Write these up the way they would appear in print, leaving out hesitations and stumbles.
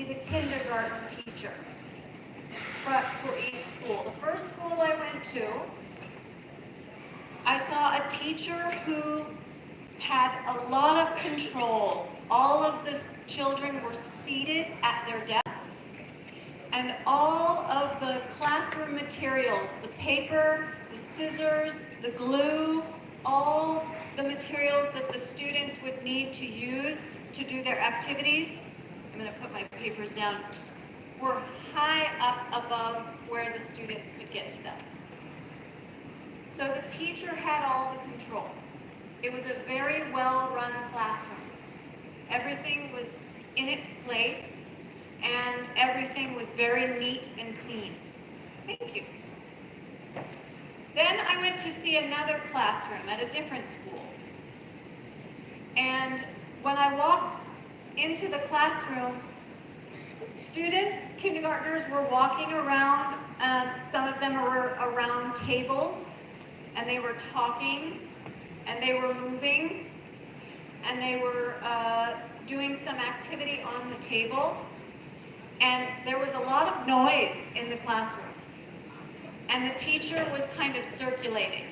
see the kindergarten teacher for each school. The first school I went to, I saw a teacher who had a lot of control. All of the children were seated at their desks, and all of the classroom materials, the paper, the scissors, the glue, all the materials that the students would need to use to do their activities, I'm going to put my papers down, were high up above where the students could get to them. So the teacher had all the control. It was a very well-run classroom. Everything was in its place, and everything was very neat and clean. Thank you. Then I went to see another classroom at a different school. And when I walked into the classroom, students, kindergartners, were walking around. Some of them were around tables, and they were talking, and they were moving, and they were doing some activity on the table. And there was a lot of noise in the classroom. And the teacher was kind of circulating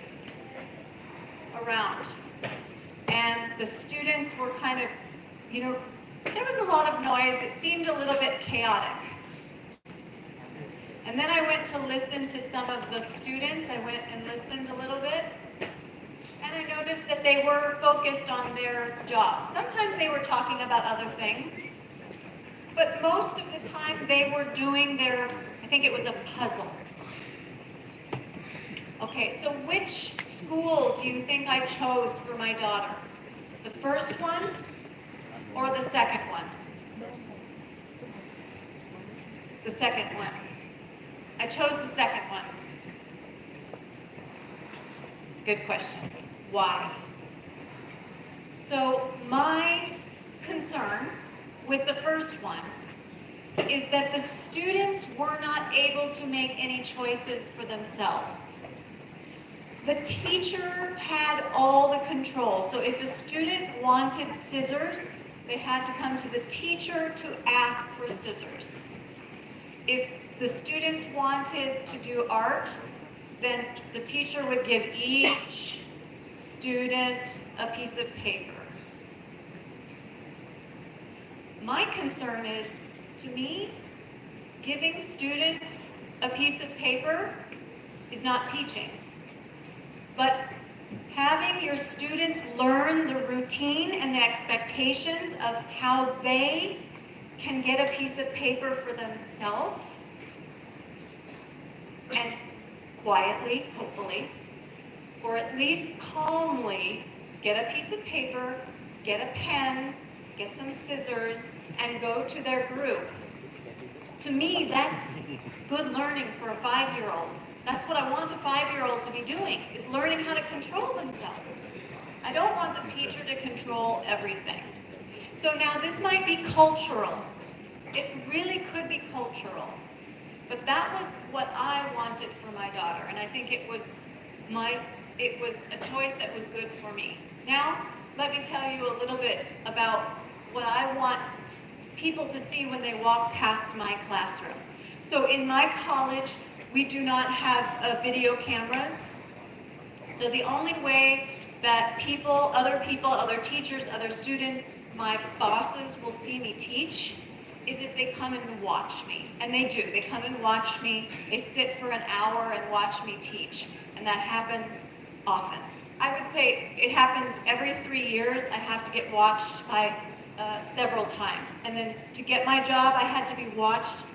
around. And the students were kind of, there was a lot of noise. It seemed a little bit chaotic. And then I went to listen to some of the students. I went and listened a little bit. And I noticed that they were focused on their job. Sometimes they were talking about other things. But most of the time they were doing their, I think it was a puzzle. Okay, so which school do you think I chose for my daughter? The first one or the second one? The second one. I chose the second one. Good question. Why? So my concern with the first one is that the students were not able to make any choices for themselves. The teacher had all the control. So if a student wanted scissors, they had to come to the teacher to ask for scissors. If the students wanted to do art, then the teacher would give each student a piece of paper. My concern is, to me, giving students a piece of paper is not teaching. But having your students learn the routine and the expectations of how they can get a piece of paper for themselves, and quietly, hopefully, or at least calmly, get a piece of paper, get a pen, get some scissors, and go to their group. To me, that's good learning for a 5-year-old. That's what I want a 5-year-old to be doing, is learning how to control themselves. I don't want the teacher to control everything. So now this might be cultural. It really could be cultural. But that was what I wanted for my daughter, and I think it was a choice that was good for me. Now, let me tell you a little bit about what I want people to see when they walk past my classroom. So in my college, we do not have video cameras. So the only way that other teachers, other students, my bosses will see me teach is if they come and watch me. And they do. They come and watch me. They sit for an hour and watch me teach. And that happens often. I would say it happens every 3 years. I have to get watched by several times. And then to get my job, I had to be watched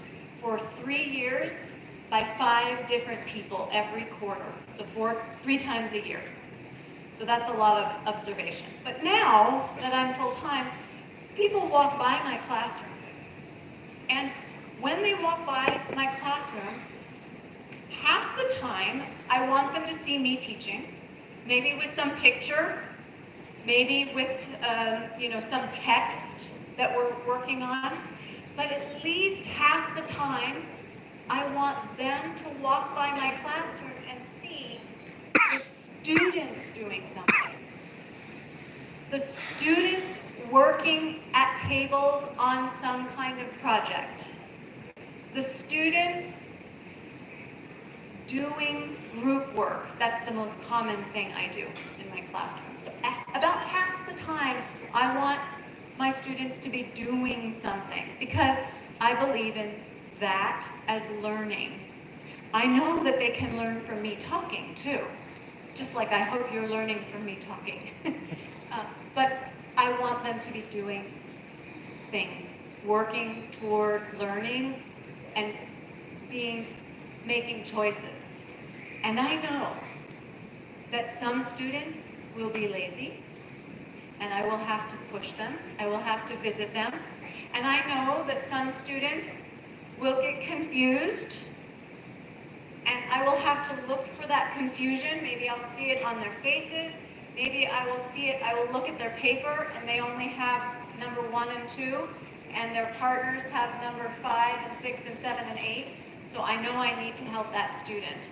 for 3 years by 5 different people every quarter. So 3 times a year. So that's a lot of observation. But now that I'm full-time, people walk by my classroom. And when they walk by my classroom, half the time I want them to see me teaching, maybe with some picture, maybe with some text that we're working on, but at least half the time I want them to walk by my classroom and see the students doing something. The students working at tables on some kind of project. The students doing group work. That's the most common thing I do in my classroom. So about half the time, I want my students to be doing something because I believe in that as learning. I know that they can learn from me talking too, just like I hope you're learning from me talking. But I want them to be doing things, working toward learning and making choices. And I know that some students will be lazy, and I will have to push them. I will have to visit them. And I know that some students will get confused, and I will have to look for that confusion. Maybe I'll see it on their faces. Maybe I will look at their paper and they only have number 1 and 2, and their partners have number 5 and 6 and 7 and 8. So I know I need to help that student.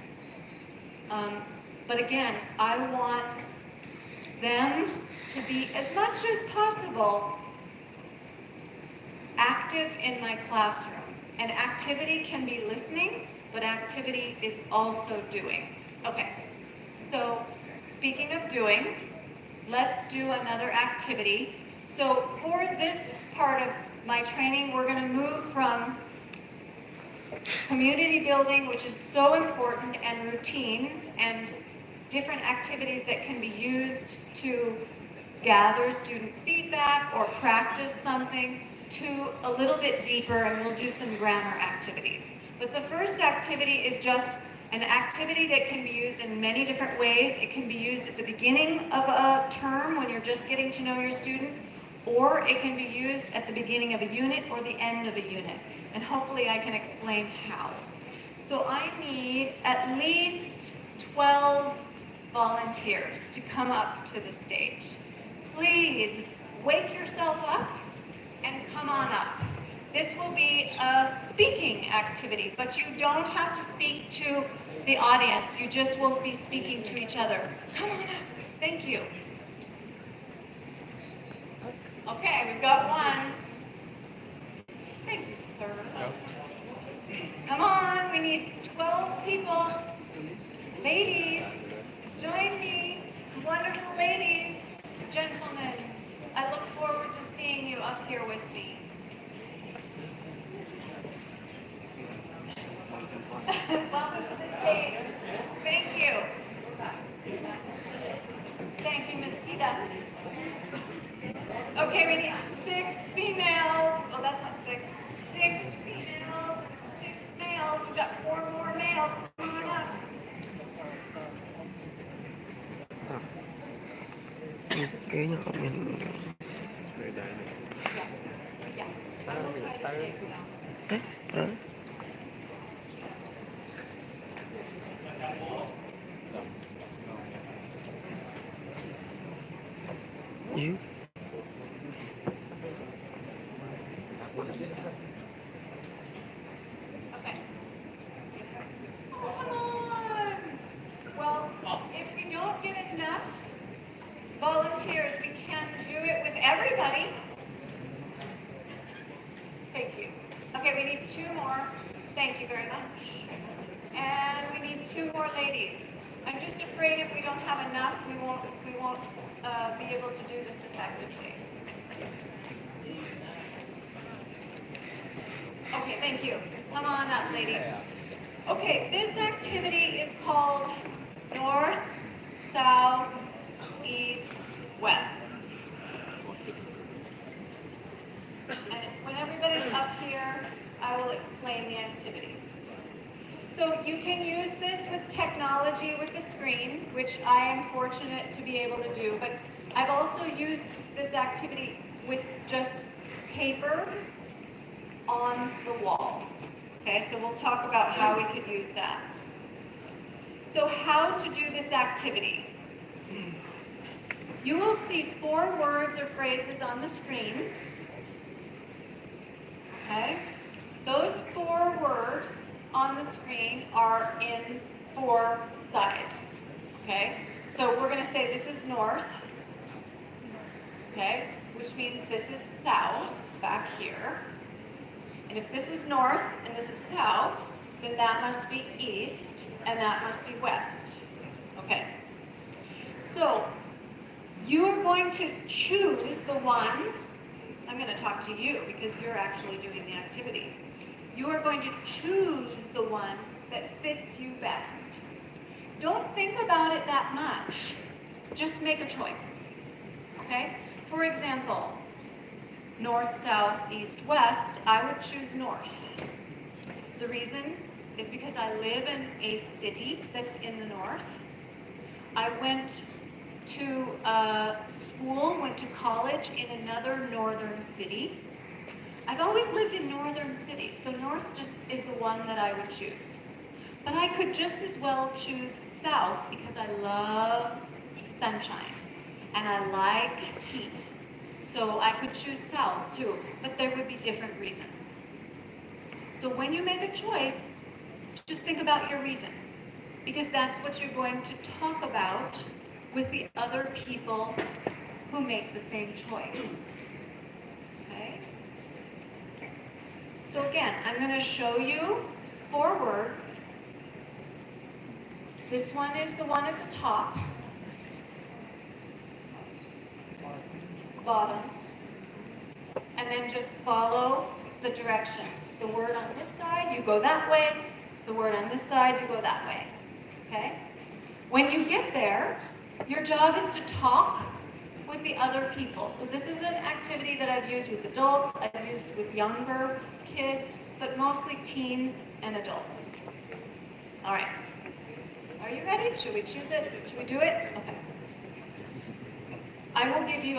But again, I want them to be, as much as possible, active in my classroom. And activity can be listening, but activity is also doing. Okay, so speaking of doing, let's do another activity. So for this part of my training, we're going to move from community building, which is so important, and routines and different activities that can be used to gather student feedback or practice something, to a little bit deeper, and we'll do some grammar activities. But the first activity is just an activity that can be used in many different ways. It can be used at the beginning of a term when you're just getting to know your students, or it can be used at the beginning of a unit or the end of a unit. And hopefully I can explain how. So I need at least 12 volunteers to come up to the stage. Please wake yourself up and come on up. This will be a speaking activity, but you don't have to speak to the audience. You just will be speaking to each other. Come on up. Thank you. Okay, we've got one. Thank you, sir. Come on, we need 12 people. Ladies, join me. Wonderful ladies, gentlemen. I look forward to seeing you up here with me. Welcome to the stage. Thank you. Thank you, Ms. Tita. Okay, we need 6 females. Oh, that's not 6. 6 females and 6 males. We've got 4 more males. Come on up. Kayaknya komen. Yes. Yeah. I will try to save now. You? Okay. Come on. Well, if we don't get enough volunteers, we can do it with everybody. Thank you. Okay, we need 2 more. Thank you very much. And we need 2 more ladies. I'm just afraid if we don't have enough, we won't be able to do this effectively. Okay, thank you. Come on up, ladies. Okay, this activity is called North, South, East, West. And when everybody's up here, I will explain the activity. So you can use this with technology with the screen, which I am fortunate to be able to do, but I've also used this activity with just paper on the wall. Okay, so we'll talk about how we could use that. So how to do this activity. You will see 4 words or phrases on the screen. Okay, those 4 words on the screen are in 4 sides. Okay, so we're going to say this is north, okay? Which means this is south, back here. And if this is north and this is south, then that must be east and that must be west. Okay. So you are going to choose the one, I'm going to talk to you because you're actually doing the activity. You are going to choose the one that fits you best. Don't think about it that much. Just make a choice. Okay? For example, north, south, east, west, I would choose north. The reason is because I live in a city that's in the north. I went to school, went to college in another northern city. I've always lived in northern cities, so north just is the one that I would choose. But I could just as well choose south because I love sunshine and I like heat. So I could choose south too, but there would be different reasons. So when you make a choice, just think about your reason, because that's what you're going to talk about with the other people who make the same choice. Okay? So again, I'm going to show you 4 words. This one is the one at the top, bottom, and then just follow the direction. The word on this side, you go that way. The word on this side, you go that way. Okay? When you get there, your job is to talk with the other people. So this is an activity that I've used with adults, I've used with younger kids, but mostly teens and adults. All right. Are you ready? Should we choose it? Should we do it? Okay. I will give you